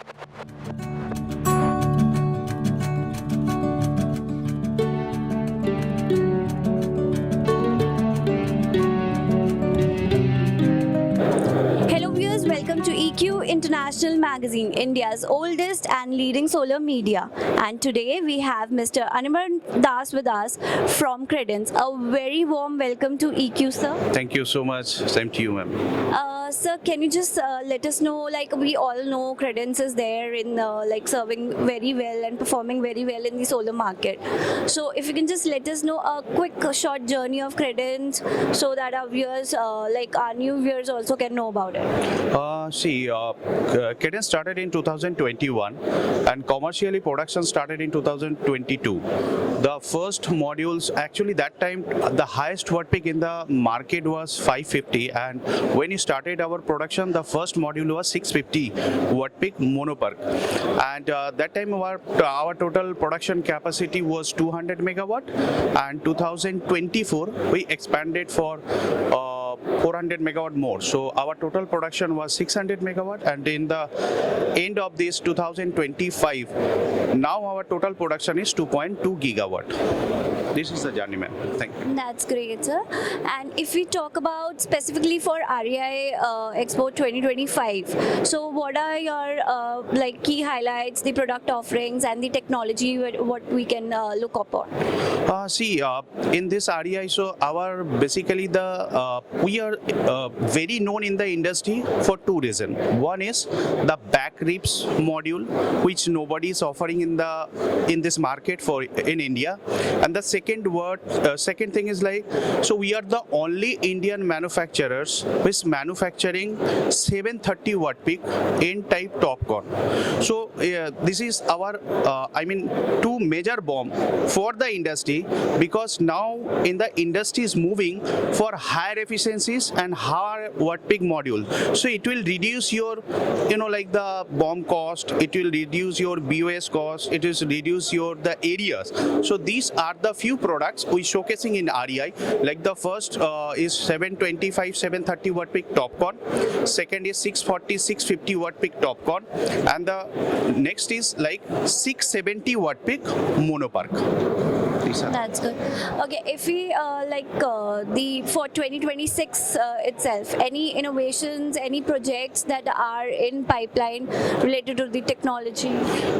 Hello viewers, welcome to EQ International Magazine, India's oldest and leading solar media. And today we have Mr. Animan Das with us from Credence. A very warm welcome to EQ, sir. Thank you so much. Same to you, ma'am. Sir, can you just let us know, like we all know Credence is there in like serving very well and performing very well in the solar market. So if you can just let us know a quick short journey of Credence so that our viewers, like our new viewers also can know about it. Cadence started in 2021 and commercially production started in 2022. The first modules, actually that time the highest watt peak in the market was 550, and when you started our production, the first module was 650 watt peak monopark, and that time our total production capacity was 200 megawatt, and 2024 we expanded for 400 megawatt more. So our total production was 600 megawatt, and in the end of this 2025, now our total production is 2.2 gigawatt. This is the journey, ma'am. Thank you. That's great, sir. And if we talk about specifically for REI Expo 2025, so what are your like key highlights, the product offerings, and the technology what we can look upon? In this REI, so our basically we are very known in the industry for two reasons. One is the back ribs module, which nobody is offering in this market in India, and the second thing is like, so we are the only Indian manufacturers who's manufacturing 730 watt peak N-type TOPCon. So this is our two major bomb for the industry, because now in the industry is moving for higher efficiencies and higher watt peak module. So it will reduce your like the bomb cost, it will reduce your BOS cost, it will reduce the areas. So these are the few products we showcasing in REI. Like the first is 725 730 watt peak TOPCon, second is 640 650 watt peak TOPCon, and the next is like 670 watt peak monopark. That's good. Okay, if we for 2026 itself, any innovations, any projects that are in pipeline related to the technology?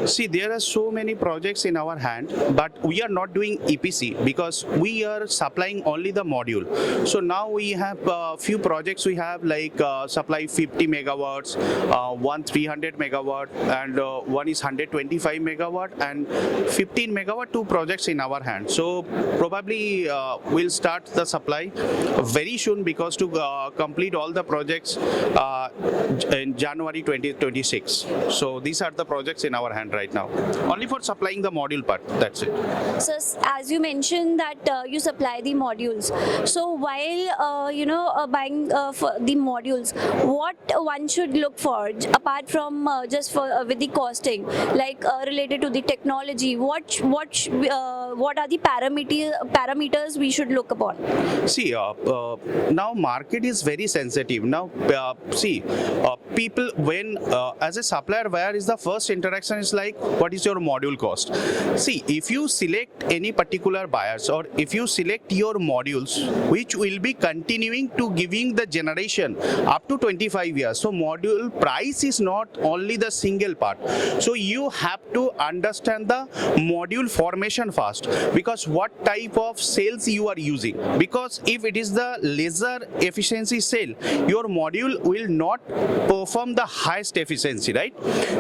See, there are so many projects in our hand, but we are not doing EPC because we are supplying only the module. So now we have a few projects. We have like supply 50 megawatts, one 300 megawatt, and one is 125 megawatt, and 15 megawatt, two projects in our hand. So probably we'll start the supply very soon, because to complete all the projects in January 2026. So these are the projects in our hand right now, only for supplying the module part. That's it. So as you mentioned that you supply the modules, so while buying for the modules, what one should look for apart from just for with the costing, like related to the technology, what are the parameters we should look upon? See, now market is very sensitive. Now, people, when as a supplier, where is the first interaction is like, what is your module cost? See, if you select any particular buyers, or if you select your modules, which will be continuing to giving the generation up to 25 years. So module price is not only the single part. So you have to understand the module formation first, because what type of cells you are using. Because if it is the laser efficiency cell, your module will not perform the highest efficiency, right?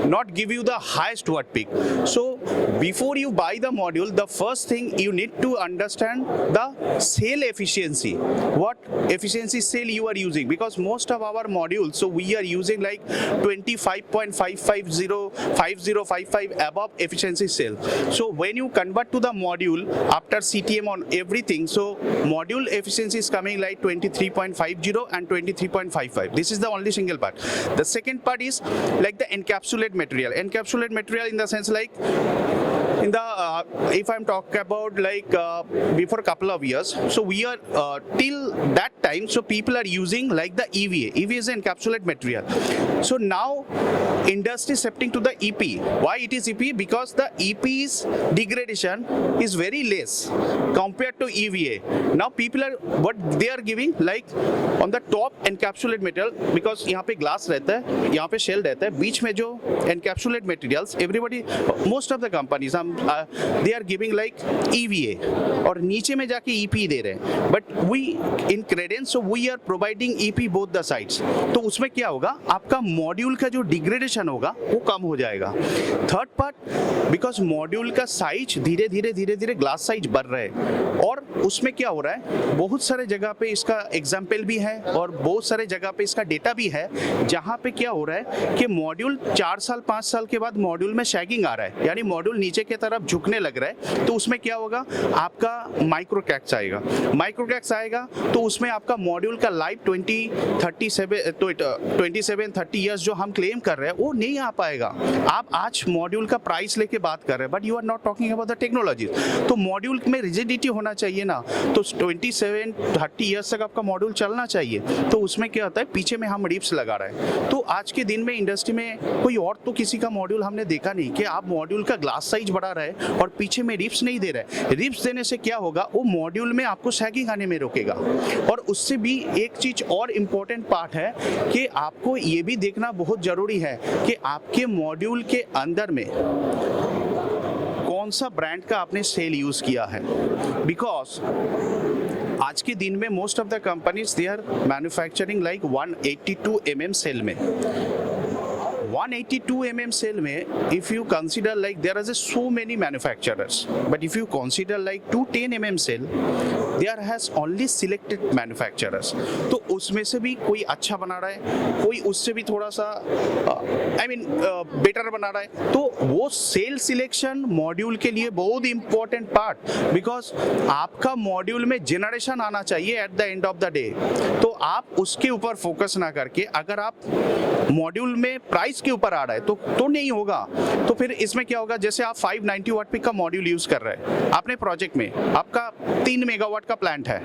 Not give you the highest watt peak. So before you buy the module, the first thing you need to understand the cell efficiency. What efficiency cell you are using, because most of our modules, so we are using like 25.550 above efficiency cell. So when you convert to the module after CTM on everything, so module efficiency is coming like 23.50 and 23.55. This is the only single part. The second part is like the encapsulate material. Encapsulate material in the sense like in the if I'm talking about like before a couple of years, so we are till that time, so people are using like the EVA is an encapsulate material. So now industry shifting to the EP. Why it is EP? Because the EP's degradation is very less compared to EVA. Now people are what they are giving like on the top encapsulate material, because यहाँ पे glass रहता है, यहाँ पे shell रहता है, बीच में जो encapsulate materials everybody most of the companies they are giving like EVA और नीचे में जाके EP दे रहे हैं, but we in Credence so we are providing EP both the sides. तो उसमें क्या होगा, आपका मॉड्यूल का जो डिग्रेडेशन होगा वो कम हो जाएगा. थर्ड पार्ट, बिकॉज मॉड्यूल का साइज धीरे धीरे ग्लास साइज बढ़ रहा है, और उसमें क्या हो रहा है, बहुत सारे जगह पे इसका एग्जाम्पल भी है और बहुत सारे जगह पे इसका डेटा भी है, जहाँ पे क्या हो रहा है कि मॉड्यूल 4 साल 5 साल के बाद मॉड्यूल में शैगिंग आ रहा है, यानी मॉड्यूल नीचे की तरफ झुकने लग रहा है. तो उसमें क्या होगा, आपका माइक्रो क्रैक्स आएगा, तो उसमें आपका मॉड्यूल का लाइफ 27-30 ईयर्स जो हम क्लेम कर रहे हैं वो नहीं आ पाएगा. आप आज मॉड्यूल का प्राइस लेके बात कर रहे हैं, but you are not talking about the technology. तो मॉड्यूल में रिजिडिटी होना चाहिए ना, तो 27-30 ईयर्स तक आपका मॉड्यूल चलना चाहिए. तो उसमें क्या होता है, पीछे में हम रिप्स लगा रहे हैं. तो आज के दिन में इंडस्ट्री में कोई और तो किसी का मॉड्यूल हमने देखा नहीं कि आप मॉड्यूल का ग्लास साइज बढ़ा रहे हैं और पीछे में रिप्स नहीं दे रहे. रिप्स देने से क्या होगा, वो मॉड्यूल में आपको सैगिंग आने में रोकेगा. और उससे भी एक चीज और इम्पोर्टेंट पार्ट है कि आपको ये भी देखना बहुत जरूरी है कि आपके मॉड्यूल के अंदर में कौन सा ब्रांड का आपने सेल यूज किया है. बिकॉज आज के दिन में most of the companies they are manufacturing like 182 mm cell में. 182 mm cell में if you consider like there are so many manufacturers, but if you consider like 210 mm cell there has only selected manufacturers. तो उसमें से भी कोई अच्छा बना रहा है, कोई उससे भी थोड़ा सा बेटर बना रहा है. तो वो सेल सिलेक्शन मॉड्यूल के लिए बहुत इंपॉर्टेंट पार्ट, बिकॉज आपका मॉड्यूल में जनरेशन आना चाहिए at the end of the day. तो आप उसके ऊपर फोकस ना करके अगर आप मॉड्यूल में प्राइस के ऊपर आ रहा है तो नहीं होगा. तो फिर इसमें क्या होगा, जैसे आप 590 वाट पिक का मॉड्यूल यूज कर रहे हैं आपने प्रोजेक्ट में, आपका 3 मेगावाट का प्लांट है,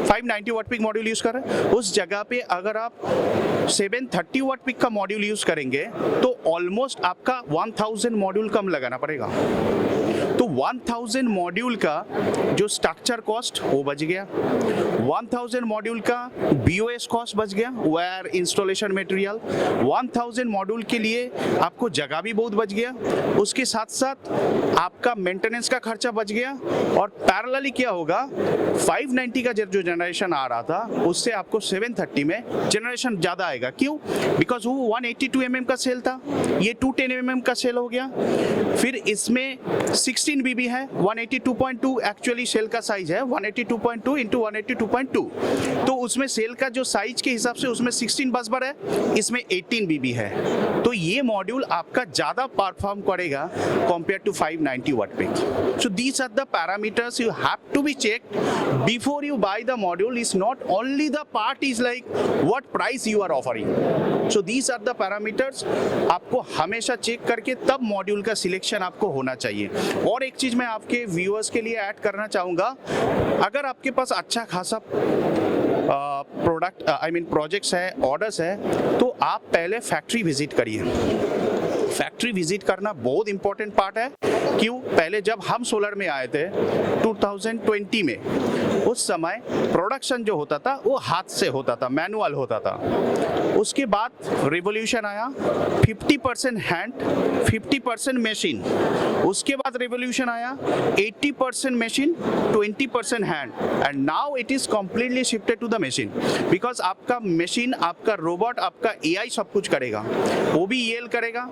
590 वाट पिक मॉड्यूल यूज कर रहे हैं, उस जगह पे अगर आप 730 वाट पिक का मॉड्यूल यूज करेंगे तो ऑलमोस्ट आपका 1000 मॉड्यूल कम लगाना पड़ेगा. तो 1000 मॉड्यूल का जो स्ट्रक्चर कॉस्ट वो बच गया, 1000 मॉड्यूल का BOS कॉस्ट बच गया, वायर इंस्टॉलेशन मटेरियल, 1000 मॉड्यूल के लिए आपको जगह भी बहुत बच गया, उसके साथ साथ आपका मेंटेनेंस का खर्चा बच गया. और पैरेलली क्या होगा, 590 का जो जनरेशन आ रहा था उससे आपको 730 में जनरेशन ज़्यादा आएगा. क्यों? बिकॉज वो 182 mm का सेल था, ये 210 mm का सेल हो गया. फिर इसमें 16 BB है, 182.2 एक्चुअली सेल का साइज है, 182.2 इंटू 182.2. तो उसमें सेल का जो साइज के हिसाब से उसमें 16 बस बार है, इसमें 18 BB है. तो ये मॉड्यूल आपका ज़्यादा परफॉर्म करेगा compare to 590 watt peak. So these are the parameters you have to be checked before you buy the module. Is not only the part is like what price you are offering. So these are the parameters आपको हमेशा check करके तब module का selection आपको होना चाहिए. और एक चीज मैं आपके व्यूअर्स के लिए ऐड करना चाहूँगा, अगर आपके पास अच्छा खासा प्रोजेक्ट्स है, ऑर्डर्स है, तो आप पहले फैक्ट्री विजिट करिए. फैक्ट्री विजिट करना बहुत इंपॉर्टेंट पार्ट है. क्यों? पहले जब हम सोलर में आए थे 2020 में, उस समय प्रोडक्शन जो होता था वो हाथ से होता था, मैनुअल होता था. उसके बाद रिवोल्यूशन आया, 50% हैंड 50% मशीन. उसके बाद रिवोल्यूशन आया 80% machine 20% hand, and now it is completely shifted to the machine. Because आपका मशीन, आपका रोबोट, आपका AI सब कुछ करेगा, वो भी EL करेगा.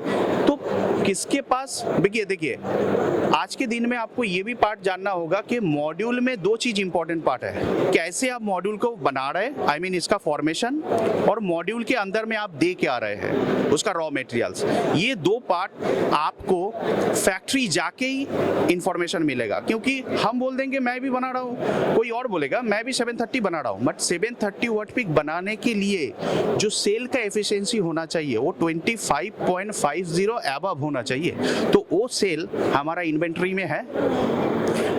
तो किसके पास, देखिए आज के दिन में आपको ये भी पार्ट जानना होगा कि मॉड्यूल में 2 चीज इंपॉर्टेंट पार्ट है. कैसे आप मॉड्यूल को बना रहे हैं, इसका फॉर्मेशन, और मॉड्यूल के अंदर में आप दे के आ रहे हैं उसका रॉ मटेरियल्स. ये 2 पार्ट आपको फैक्ट्री जाके ही इंफॉर्मेशन मिलेगा. क्योंकि हम बोल देंगे मैं भी बना रहा हूँ, कोई और बोलेगा मैं भी 730 बना रहा हूँ, बट 730 वाट पिक बनाने के लिए जो सेल का एफिशिएंसी होना चाहिए वो 25.50 एबव होना चाहिए। तो वो सेल हमारा इन्वेंट्री में है,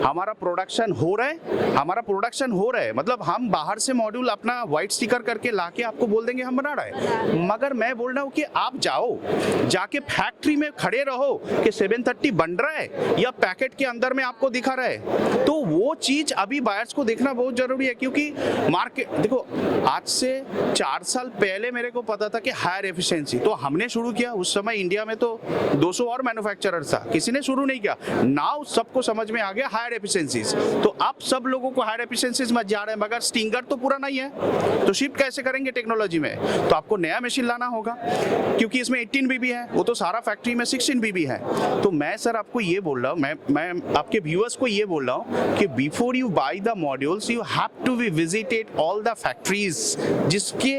हमारा प्रोडक्शन हो रहा है, मतलब हम बाहर से मॉड्यूल अपना वाइट स्टिकर करके लाके आपको बोल देंगे हम बना रहे हैं, मगर मैं बोल रहा हूँ कि आप जाके फैक्ट्री में खड़े रहो कि 730 बन रहा है या पैकेट के अंदर में आपको दिखा रहा है। तो वो चीज अभी बायर्स को देखना बहुत जरूरी है, क्योंकि मार्केट देखो, आज से 4 साल पहले मेरे को पता था कि हायर एफिशिएंसी, तो हमने शुरू किया। उस समय इंडिया में तो 200 और मैन्युफैक्चरर था, किसी ने शुरू नहीं किया। नाउ सबको समझ में आ गया हायर एफिशिएंसीज, तो अब सब लोगों को हायर एफिशिएंसीज में जा रहे हैं, मगर स्टिंगर तो पूरा नहीं है, तो शिफ्ट कैसे करेंगे टेक्नोलॉजी में? तो आपको नया मशीन लाना होगा, क्योंकि इसमें 18 बीबी है, वो तो सारा फैक्ट्री में 16 बीबी है। तो मैं सर आपको ये बोल रहा हूँ, मैं आपके व्यूअर्स को ये बोल रहा हूँ कि before you buy the modules you have to be visited all the factories जिसके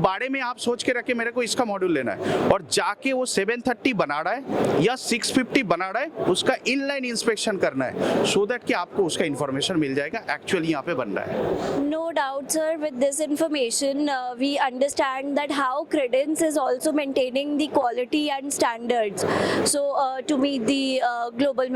बारे में आप सोच के रखे मेरे को इसका मॉड्यूल लेना है, और जाके वो 730 बना रहा है या 650 बना रहा है, उसका इनलाइन इंस्पेक्शन करना है, सो दैट कि आपको उसका इंफॉर्मेशन मिल जाएगा एक्चुअली यहाँ पे बन रहा है। No doubt, sir. With this information, we understand that how Credence is also maintaining the quality and standards, so to meet the global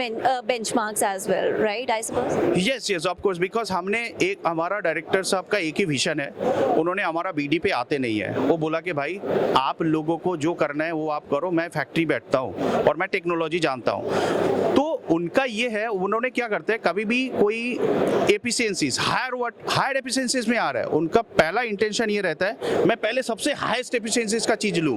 benchmarks as well, right? I suppose. yes of course, because हमने एक हमारा director साहब का एक ही vision है, उन्होंने हमारा BD पे आते नहीं है, वो बोला कि भाई आप लोगों को जो करना है वो आप करो, मैं फैक्ट्री बैठता हूँ और मैं टेक्नोलॉजी जानता हूँ। तो उनका ये है, उन्होंने क्या करते हैं, कभी भी कोई एफिशिएंसीज हायर एफिशिएंसीज में आ रहा है, उनका पहला इंटेंशन ये रहता है मैं पहले सबसे हाईएस्ट एफिशिएंसीज का चीज लूँ।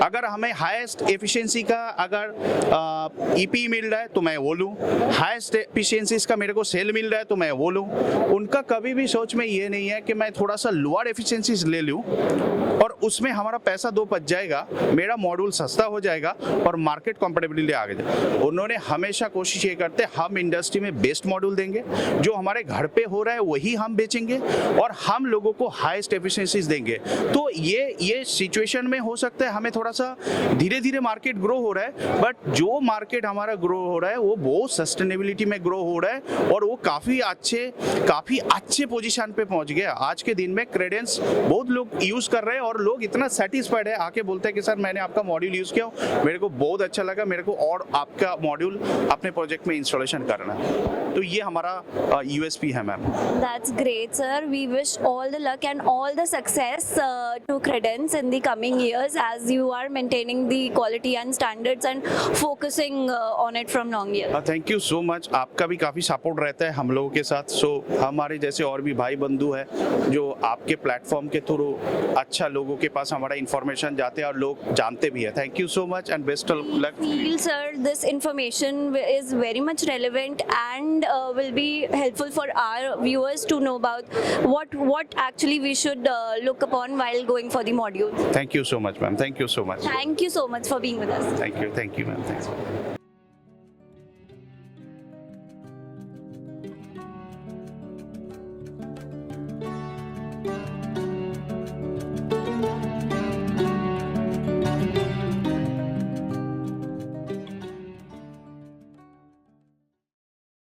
अगर हमें हाईएस्ट एफिशिएंसी का अगर ईपी मिल रहा है तो मैं वो लूँ, हाईएस्ट एफिशिएंसीज का मेरे को सेल मिल रहा है तो मैं वो लूँ। उनका कभी भी सोच में ये नहीं है कि मैं थोड़ा सा लोअर एफिशिएंसीज ले लूँ और उसमें हमारा पैसा दो बच जाएगा, मेरा मॉड्यूल सस्ता हो जाएगा और मार्केट कॉम्पिटिबिलिटी आगे जाए। उन्होंने हमेशा कोशिश ये करते हम इंडस्ट्री में बेस्ट मॉड्यूल देंगे, जो हमारे घर पे हो रहा है वही हम बेचेंगे और हम लोगों को हाईएस्ट एफिशिएंसीज देंगे। तो ये सिचुएशन में हो सकता है हमें थोड़ा सा धीरे धीरे मार्केट ग्रो हो रहा है, बट जो मार्केट हमारा ग्रो हो रहा है वो बहुत सस्टेनेबिलिटी में ग्रो हो रहा है और वो काफ़ी अच्छे पोजीशन पे पहुंच गया। आज के दिन में क्रेडेंस बहुत लोग यूज़ कर रहे हैं और लोग इतना सेटिस्फाइड है, आके बोलते हैं कि सर मैंने आपका मॉड्यूल यूज़ किया, मेरे को बहुत अच्छा लगा, मेरे को और आपका मॉड्यूल अपने प्रोजेक्ट में इंस्टॉलेशन करना है। तो ये हमारा यूएसपी है ma'am. That's great, sir. We wish all the luck and all the success to Credence in the coming years as you are maintaining the quality and standards and focusing on it from long years. Thank you so much, आपका भी काफ़ी support रहता है हम लोगों के साथ। सो हमारे जैसे और भी भाई बंधु है जो आपके प्लेटफॉर्म के थ्रू अच्छा लोगों के पास हमारा इंफॉर्मेशन जाते हैं और लोग जानते भी है। Thank you so much and best of luck. Feel, sir, this information is very much relevant and will be helpful for our viewers to know about what actually we should look upon while going for the module. Thank you so much ma'am, thank you so much. Thank you so much for being with us. Thank you ma'am, thanks.